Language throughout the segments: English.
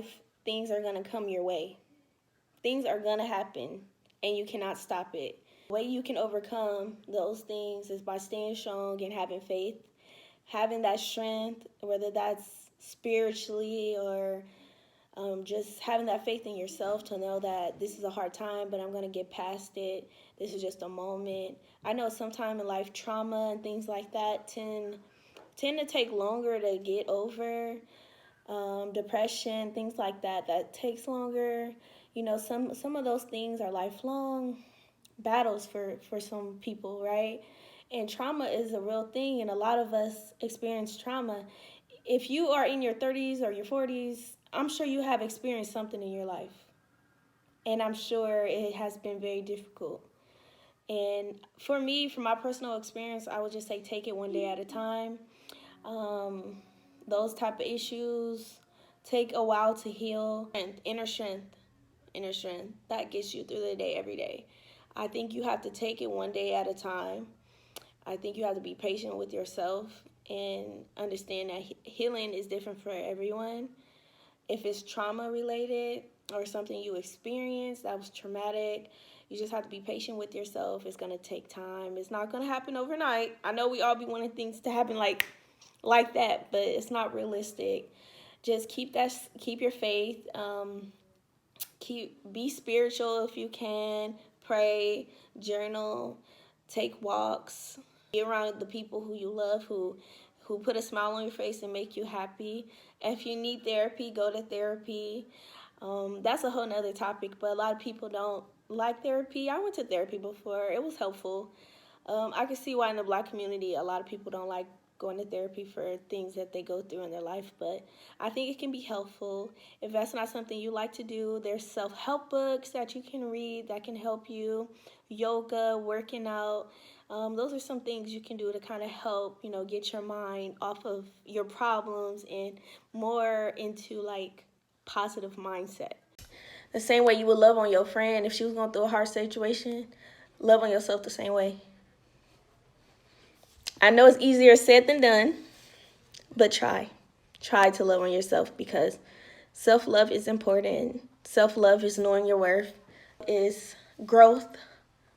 life, things are going to come your way. Things are going to happen, and you cannot stop it. The way you can overcome those things is by staying strong and having faith, having that strength, whether that's spiritually or just having that faith in yourself to know that this is a hard time, but I'm going to get past it. This is just a moment. I know sometime in life, trauma and things like that tend to take longer to get over. Depression, things like that, that takes longer. You know, some of those things are lifelong battles for some people, right? And trauma is a real thing, and a lot of us experience trauma. If you are in your 30s or your 40s, I'm sure you have experienced something in your life, and I'm sure it has been very difficult. And for me, from my personal experience, I would just say take it one day at a time. Um, those type of issues take a while to heal. And inner strength, that gets you through the day every day. I think you have to take it one day at a time. I think you have to be patient with yourself and understand that healing is different for everyone. If it's trauma related or something you experienced that was traumatic, you just have to be patient with yourself. It's going to take time. It's not going to happen overnight. I know we all be wanting things to happen like that, but it's not realistic. Just keep your faith. Be spiritual if you can. Pray, journal, take walks, be around the people who you love, who put a smile on your face and make you happy. If you need therapy, go to therapy. That's a whole nother topic, but a lot of people don't like therapy. I went to therapy before. It was helpful. I can see why in the Black community a lot of people don't like going to therapy for things that they go through in their life, but I think it can be helpful. If that's not something you like to do, there's self-help books that you can read that can help you. Yoga, working out, those are some things you can do to kind of help, get your mind off of your problems and more into like positive mindset. The same way you would love on your friend if she was going through a hard situation, love on yourself the same way. I know it's easier said than done, but try. Try to love on yourself because self-love is important. Self-love is knowing your worth, is growth,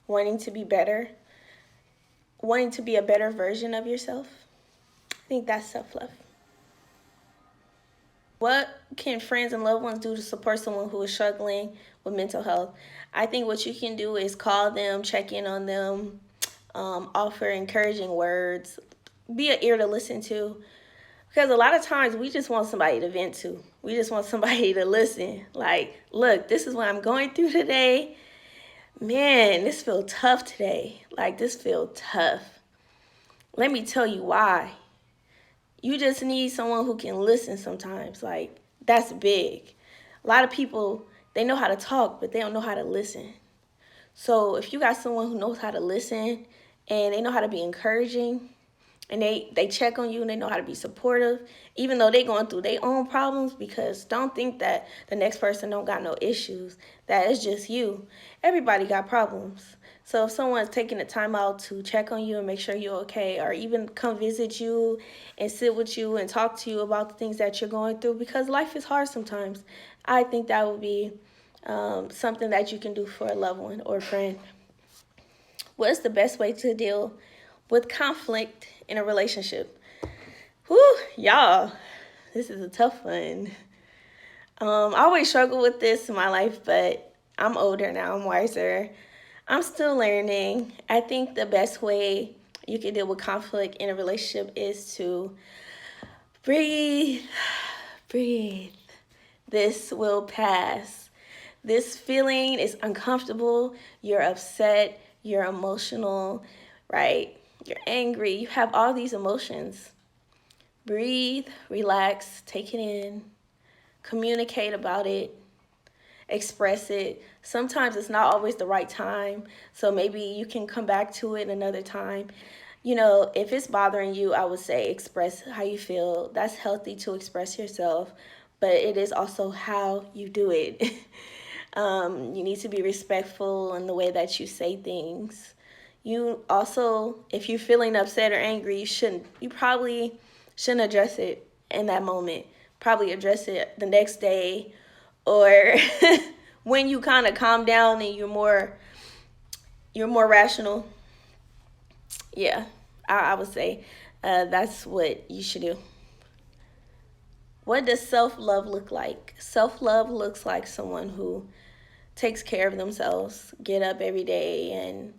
wanting to be better, wanting to be a better version of yourself. I think that's self-love. What can friends and loved ones do to support someone who is struggling with mental health? I think what you can do is call them, check in on them, offer encouraging words, be an ear to listen to. Because a lot of times we just want somebody to vent to. We just want somebody to listen. Like, look, this is what I'm going through today. Man, this feels tough today. Like, this feels tough. Let me tell you why. You just need someone who can listen sometimes. Like, that's big. A lot of people, they know how to talk, but they don't know how to listen. So if you got someone who knows how to listen and they know how to be encouraging, and they check on you and they know how to be supportive, even though they going through their own problems, because don't think that the next person don't got no issues. That is just you. Everybody got problems. So if someone's taking the time out to check on you and make sure you're okay, or even come visit you and sit with you and talk to you about the things that you're going through, because life is hard sometimes, I think that would be something that you can do for a loved one or a friend. What's the best way to deal with conflict in a relationship? Whew, y'all, this is a tough one. I always struggle with this in my life, but I'm older now, I'm wiser. I'm still learning. I think the best way you can deal with conflict in a relationship is to breathe, breathe. This will pass. This feeling is uncomfortable. You're upset, you're emotional, right? You're angry. You have all these emotions. Breathe, relax, take it in, communicate about it, express it. Sometimes it's not always the right time, so maybe you can come back to it another time. If it's bothering you, I would say express how you feel. That's healthy to express yourself, but it is also how you do it. You need to be respectful in the way that you say things. You also, if you're feeling upset or angry, you probably shouldn't address it in that moment. probably address it the next day, or when you kind of calm down and you're more rational. Yeah, I would say that's what you should do. What does self-love look like? Self-love looks like someone who takes care of themselves, get up every day and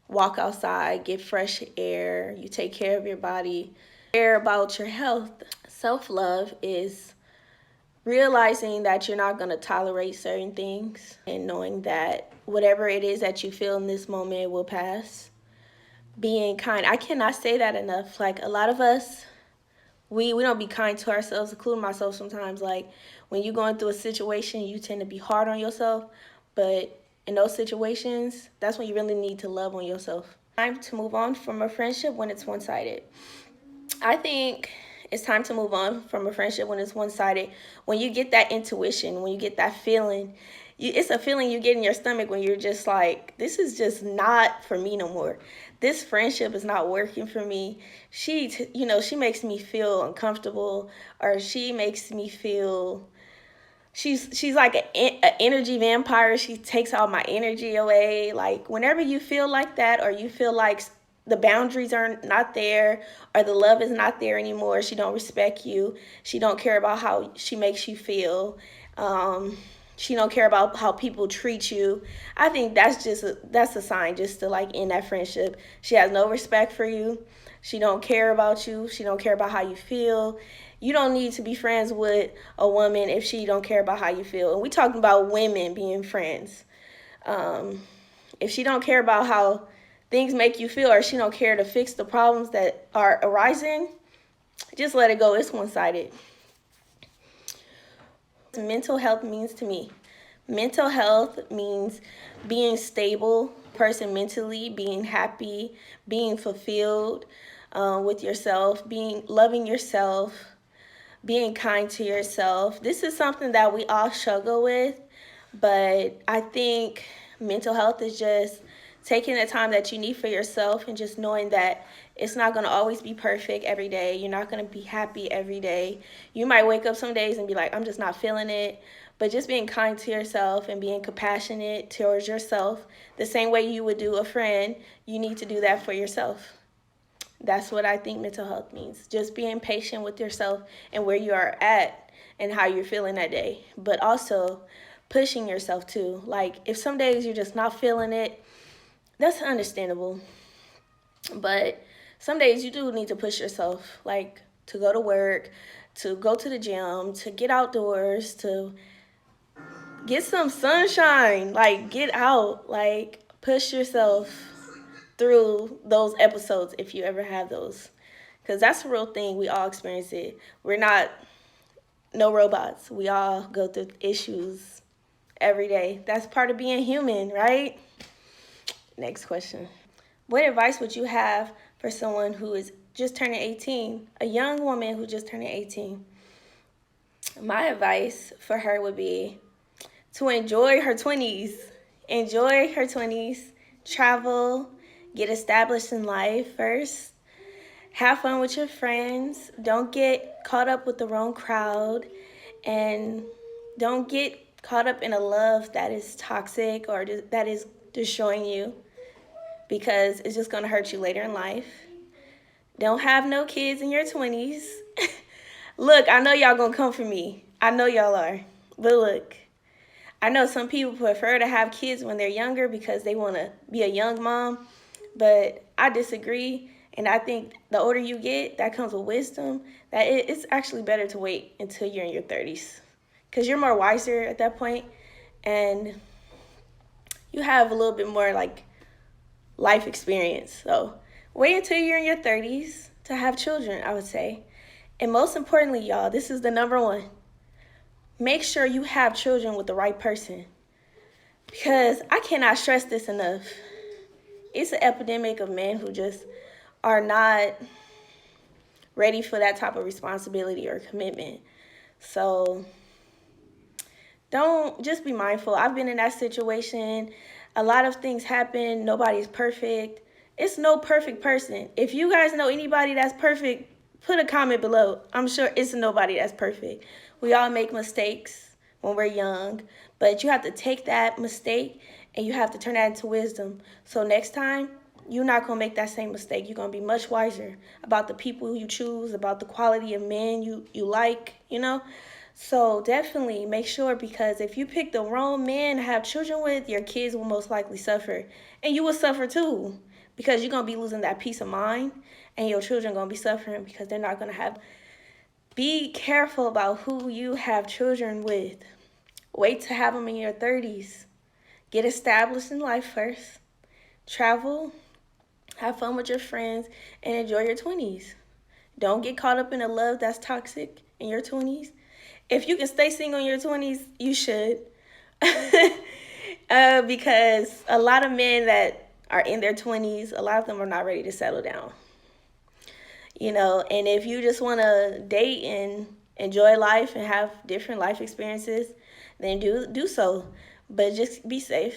walk outside, get fresh air. You take care of your body, care about your health. Self-love is realizing that you're not going to tolerate certain things and knowing that whatever it is that you feel in this moment will pass. Being kind. I cannot say that enough. Like, a lot of us, we don't be kind to ourselves, including myself sometimes. Like, when you're going through a situation, you tend to be hard on yourself. But in those situations, that's when you really need to love on yourself. Time to move on from a friendship when it's one-sided. I think it's time to move on from a friendship when it's one-sided. When you get that intuition, when you get that feeling, it's a feeling you get in your stomach when you're just like, this is just not for me no more. This friendship is not working for me. She makes me feel uncomfortable, or she makes me feel she's like an energy vampire. She takes all my energy away. Like, whenever you feel like that, or you feel like the boundaries are not there, or the love is not there anymore, she don't respect you, she don't care about how she makes you feel, she don't care about how people treat you, I think that's a sign just to like end that friendship. She has no respect for you. She don't care about you. She don't care about how you feel. You don't need to be friends with a woman if she don't care about how you feel. And we talking about women being friends. If she don't care about how things make you feel, or she don't care to fix the problems that are arising, just let it go. It's one-sided. Mental health means to me. Mental health means being stable, person mentally, being happy, being fulfilled with yourself, loving yourself, being kind to yourself. This is something that we all struggle with, but I think mental health is just taking the time that you need for yourself, and just knowing that it's not going to always be perfect every day. You're not going to be happy every day. You might wake up some days and be like, I'm just not feeling it. But just being kind to yourself and being compassionate towards yourself, the same way you would do a friend, you need to do that for yourself. That's what I think mental health means. Just being patient with yourself and where you are at and how you're feeling that day. But also pushing yourself too. Like, if some days you're just not feeling it, that's understandable. But some days you do need to push yourself, like to go to work, to go to the gym, to get outdoors, to get some sunshine, like get out, like push yourself through those episodes if you ever have those. Because that's a real thing. We all experience it. We're not no robots. We all go through issues every day. That's part of being human, right? Next question. What advice would you have for someone who is just turning 18, a young woman who just turned 18? My advice for her would be to enjoy her 20s. Enjoy her 20s. Travel. Get established in life first. Have fun with your friends. Don't get caught up with the wrong crowd. And don't get caught up in a love that is toxic or that is destroying you, because it's just going to hurt you later in life. Don't have no kids in your 20s. Look, I know y'all going to come for me. I know y'all are. But look, I know some people prefer to have kids when they're younger because they want to be a young mom. But I disagree. And I think the older you get, that comes with wisdom, that it's actually better to wait until you're in your 30s. Because you're more wiser at that point. And you have a little bit more like life experience. So wait until you're in your 30s to have children, I would say. And most importantly, y'all, this is the number one. Make sure you have children with the right person. Because I cannot stress this enough. It's an epidemic of men who just are not ready for that type of responsibility or commitment. So just be mindful. I've been in that situation. A lot of things happen. Nobody's perfect. It's no perfect person. If you guys know anybody that's perfect, put a comment below. I'm sure it's nobody that's perfect. We all make mistakes when we're young, but you have to take that mistake and you have to turn that into wisdom. So next time, you're not going to make that same mistake. You're going to be much wiser about the people you choose, about the quality of men you like, you know? So definitely make sure, because if you pick the wrong man to have children with, your kids will most likely suffer. And you will suffer too, because you're going to be losing that peace of mind, and your children are going to be suffering because they're not going to have. Be careful about who you have children with. Wait to have them in your 30s. Get established in life first. Travel, have fun with your friends, and enjoy your 20s. Don't get caught up in a love that's toxic in your 20s. If you can stay single in your 20s, you should. Because a lot of men that are in their 20s, a lot of them are not ready to settle down. And if you just want to date and enjoy life and have different life experiences, then do so. But just be safe.